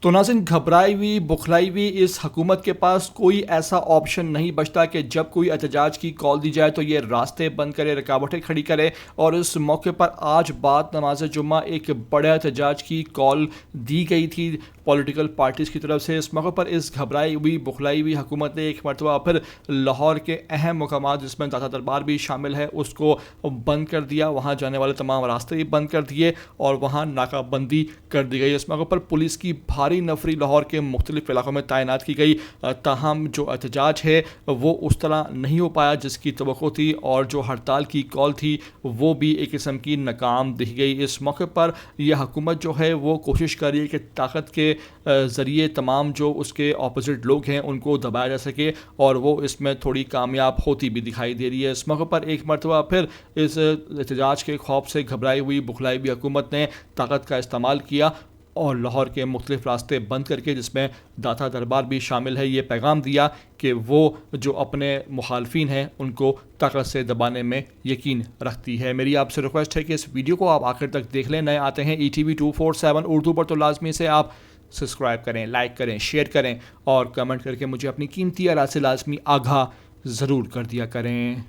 तो नाज़रीन, घबराई हुई बुखलाई हुई इस हुकूमत के पास कोई ऐसा ऑप्शन नहीं बचता कि जब कोई एहतजाज की कॉल दी जाए तो ये रास्ते बंद करे, रुकावटें खड़ी करे। और इस मौके पर आज बाद नमाज जुम्मा एक बड़े एहतजाज की कॉल दी गई थी पॉलिटिकल पार्टीज़ की तरफ से। इस मौके पर इस घबराई हुई बुखलाई हुई हुकूमत ने एक मरतबा फिर लाहौर के अहम मुकामात जिसमें दाता दरबार भी शामिल है उसको बंद कर दिया, वहाँ जाने वाले तमाम रास्ते भी बंद कर दिए और वहाँ नाकाबंदी कर दी गई। इस मौके पर पुलिस की भारी नफरी लाहौर के मुख्तलिफ इलाकों में तैनात की गई। ताहम जो एहतजाज है वो उस तरह नहीं हो पाया जिसकी तवक्को थी और जो हड़ताल की कॉल थी वो भी एक किस्म की नाकाम दिख गई। इस मौके पर यह हुकूमत जो है वो कोशिश कर रही है कि ताकत के ज़रिए तमाम जो उसके अपोजिट लोग हैं उनको दबाया जा सके और वो इसमें थोड़ी कामयाब होती भी दिखाई दे रही है। इस मौके पर एक मरतबा फिर इस एहतजाज के खौफ से घबराई हुई बुखलाई हुई हुकूमत ने ताकत का इस्तेमाल किया और लाहौर के मुख्तलिफ रास्ते बंद करके, जिसमें दाता दरबार भी शामिल है, ये पैगाम दिया कि वो जो अपने मुखालफिन हैं उनको ताकत से दबाने में यकीन रखती है। मेरी आपसे रिक्वेस्ट है कि इस वीडियो को आप आखिर तक देख लें। नए आते हैं ETV 247 उर्दू पर तो लाजमी से आप सब्सक्राइब करें, लाइक करें, शेयर करें और कमेंट करके मुझे अपनी कीमती आराय से लाजमी आगाह ज़रूर कर दिया करें।